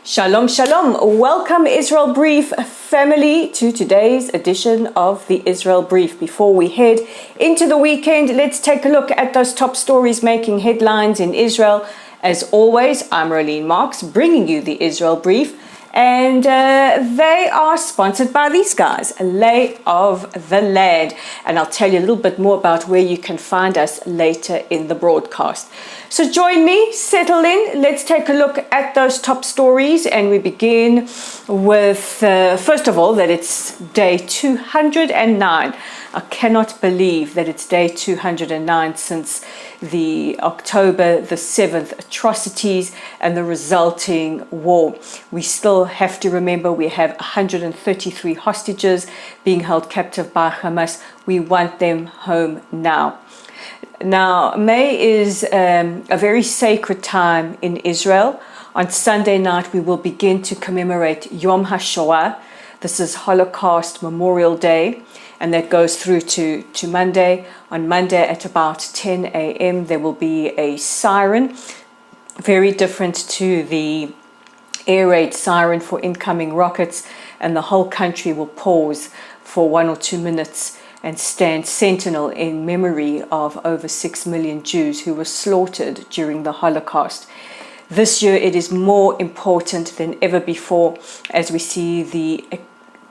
Shalom, shalom. Welcome, Israel Brief family, to today's edition of the Israel Brief. Before we head into the weekend, let's take a look at those top stories making headlines in Israel. As always, I'm Rolene Marks, bringing you the Israel Brief, and they are sponsored by these guys, Lay of the Land. And I'll tell you a little bit more about where you can find us later in the broadcast. So join me, settle in, let's take a look at those top stories, and we begin with, first of all, that it's day 209. I cannot believe that it's day 209 since the October the 7th atrocities and the resulting war. We still have to remember we have 133 hostages being held captive by Hamas. We want them home now. Now, May is a very sacred time in Israel. On Sunday night, we will begin to commemorate Yom HaShoah. This is Holocaust Memorial Day, and that goes through to Monday. On Monday at about 10 a.m., there will be a siren, very different to the air raid siren for incoming rockets, and the whole country will pause for 1 or 2 minutes and stand sentinel in memory of over 6 million Jews who were slaughtered during the Holocaust. This year it is more important than ever before as we see the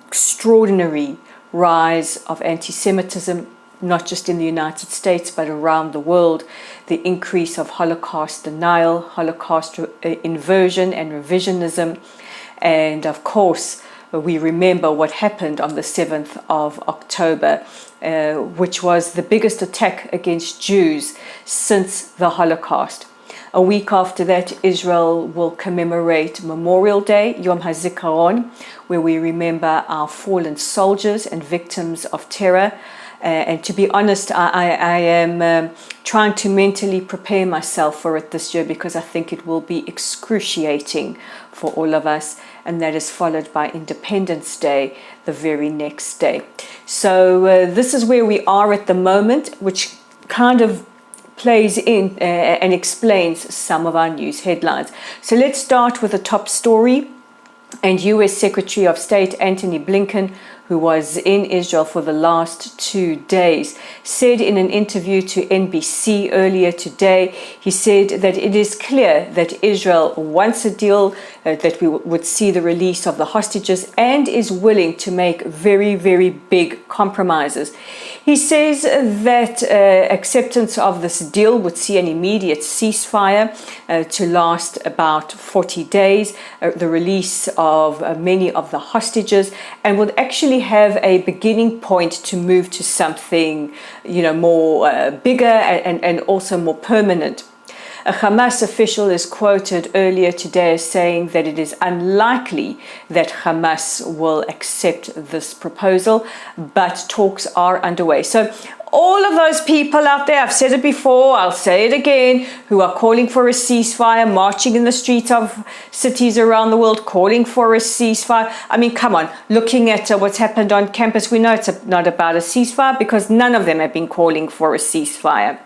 extraordinary rise of anti-Semitism, not just in the United States but around the world, the increase of Holocaust denial, Holocaust inversion and revisionism, and of course we remember what happened on the 7th of October, which was the biggest attack against Jews since the Holocaust. A week after that, Israel will commemorate Memorial Day, Yom HaZikaron, where we remember our fallen soldiers and victims of terror. And to be honest, I am trying to mentally prepare myself for it this year because I think it will be excruciating for all of us. And that is followed by Independence Day the very next day. So this is where we are at the moment, which kind of plays in and explains some of our news headlines. So let's start with the top story. And U.S. Secretary of State Antony Blinken, who was in Israel for the last 2 days, said in an interview to NBC earlier today, he said that it is clear that Israel wants a deal, that we would see the release of the hostages, and is willing to make very, very big compromises. He says that acceptance of this deal would see an immediate ceasefire to last about 40 days, the release of many of the hostages, and would actually have a beginning point to move to something, more bigger and also more permanent. A Hamas official is quoted earlier today as saying that it is unlikely that Hamas will accept this proposal, but talks are underway. So all of those people out there, I've said it before, I'll say it again, who are calling for a ceasefire, marching in the streets of cities around the world, calling for a ceasefire. I mean, come on, looking at what's happened on campus, we know it's not about a ceasefire because none of them have been calling for a ceasefire.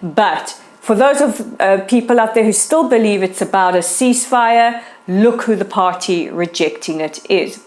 But for those of people out there who still believe it's about a ceasefire, look who the party rejecting it is.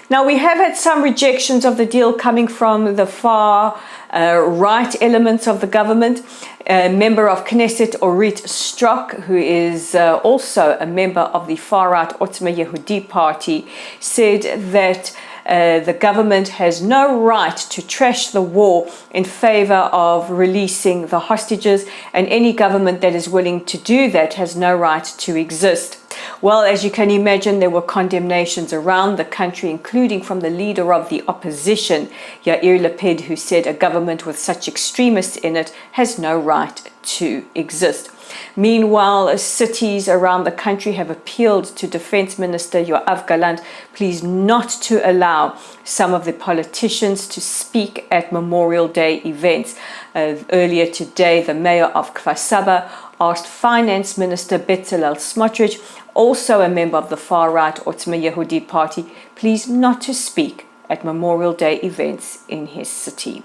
Now, we have had some rejections of the deal coming from the far right elements of the government. A member of Knesset, Orit Strock, who is also a member of the far-right Otzma Yehudi party, said that the government has no right to trash the war in favor of releasing the hostages, and any government that is willing to do that has no right to exist. Well, as you can imagine, there were condemnations around the country, including from the leader of the opposition, Yair Lapid, who said a government with such extremists in it has no right to exist. Meanwhile, cities around the country have appealed to Defense Minister Yoav Gallant, please not to allow some of the politicians to speak at Memorial Day events. Earlier today, the mayor of Kfar Saba asked Finance Minister Bezalel Smotrich, also a member of the far-right Otzma Yehudi party, please not to speak at Memorial Day events in his city.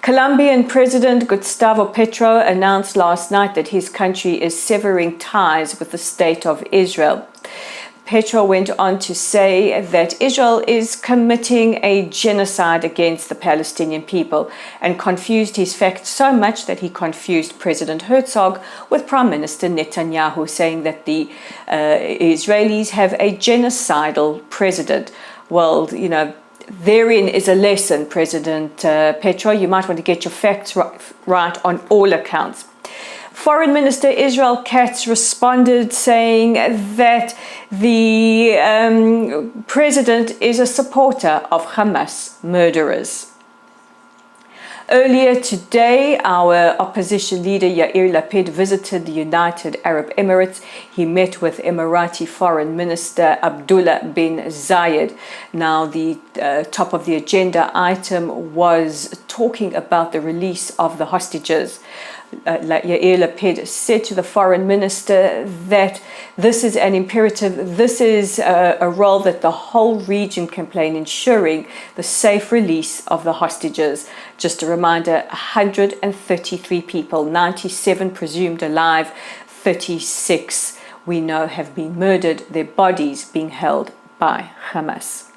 Colombian President Gustavo Petro announced last night that his country is severing ties with the State of Israel. Petro went on to say that Israel is committing a genocide against the Palestinian people and confused his facts so much that he confused President Herzog with Prime Minister Netanyahu, saying that the Israelis have a genocidal president. Well, therein is a lesson, President Petro. You might want to get your facts right on all accounts. Foreign Minister Israel Katz responded saying that the president is a supporter of Hamas murderers. Earlier today, our opposition leader Yair Lapid visited the United Arab Emirates. He met with Emirati Foreign Minister Abdullah bin Zayed. Now, the top of the agenda item was talking about the release of the hostages. Yair Lapid said to the foreign minister that this is an imperative, this is a role that the whole region can play in ensuring the safe release of the hostages. Just a reminder, 133 people, 97 presumed alive, 36 we know have been murdered, their bodies being held by Hamas.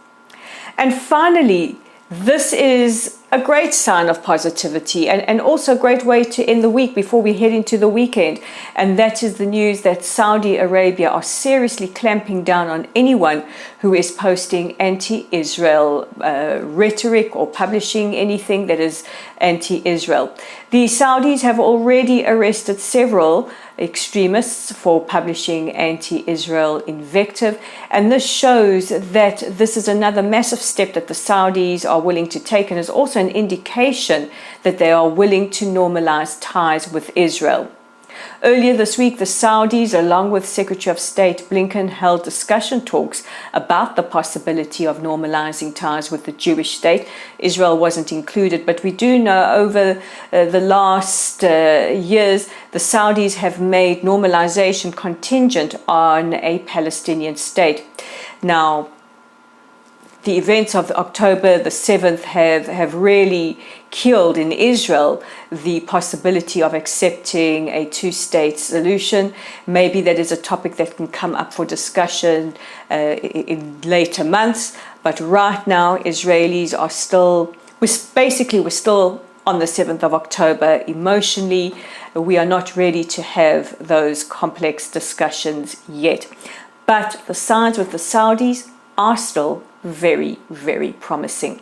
And finally, this is a great sign of positivity and also a great way to end the week before we head into the weekend. And that is the news that Saudi Arabia are seriously clamping down on anyone who is posting anti-Israel rhetoric or publishing anything that is anti-Israel. The Saudis have already arrested several extremists for publishing anti-Israel invective, and this shows that this is another massive step that the Saudis are willing to take, and is also an indication that they are willing to normalize ties with Israel. Earlier this week, the Saudis, along with Secretary of State Blinken, held discussion talks about the possibility of normalizing ties with the Jewish state. Israel wasn't included, but we do know over the last years, the Saudis have made normalization contingent on a Palestinian state. Now, the events of October the 7th have really killed in Israel the possibility of accepting a two-state solution. Maybe that is a topic that can come up for discussion in later months. But right now, Israelis are still, we're still on the 7th of October emotionally. We are not ready to have those complex discussions yet. But the signs with the Saudis are still very, very promising.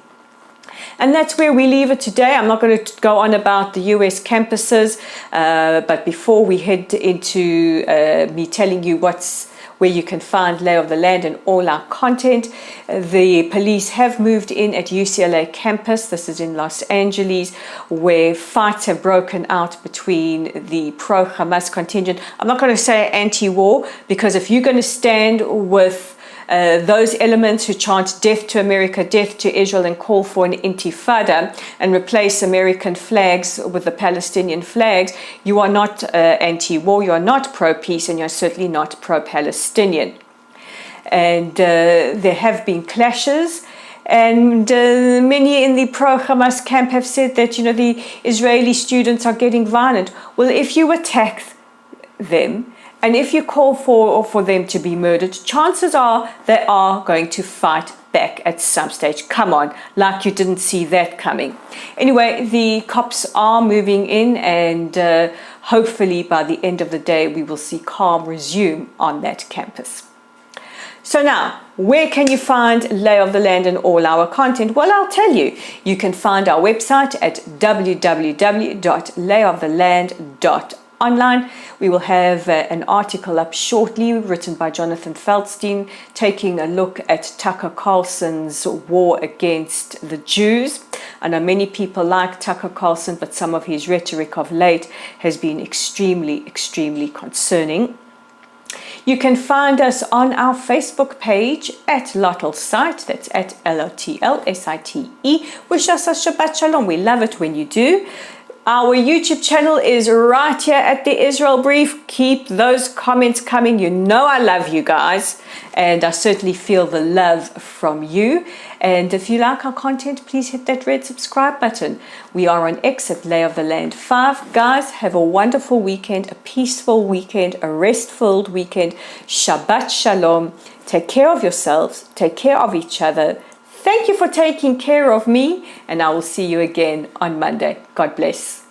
And that's where we leave it today. I'm not going to go on about the US campuses, but before we head into me telling you where you can find Lay of the Land and all our content, the police have moved in at UCLA campus. This is in Los Angeles, where fights have broken out between the pro-Hamas contingent. I'm not going to say anti-war, because if you're going to stand with those elements who chant death to America, death to Israel, and call for an intifada and replace American flags with the Palestinian flags, you are not anti-war, you are not pro-peace, and you're certainly not pro-Palestinian. And there have been clashes, and many in the pro-Hamas camp have said that, the Israeli students are getting violent. Well, if you attack them, and if you call for them to be murdered, chances are they are going to fight back at some stage. Come on, like you didn't see that coming. Anyway, the cops are moving in, and hopefully by the end of the day, we will see calm resume on that campus. So now, where can you find Lay of the Land and all our content? Well, I'll tell you. You can find our website at www.layoftheland.online. We will have an article up shortly written by Jonathan Feldstein, taking a look at Tucker Carlson's war against the Jews. I know many people like Tucker Carlson, but some of his rhetoric of late has been extremely, extremely concerning. You can find us on our Facebook page at Lotl Site, that's at LOTLSITE. Wish us a Shabbat Shalom. We love it when you do. Our YouTube channel is right here at the Israel Brief. Keep those comments coming. You know I love you guys, and I certainly feel the love from you. And if you like our content, please hit that red subscribe button. We are on X at Lay of the Land 5. Guys, have a wonderful weekend, a peaceful weekend, a rest-filled weekend. Shabbat Shalom. Take care of yourselves. Take care of each other. Thank you for taking care of me, and I will see you again on Monday. God bless.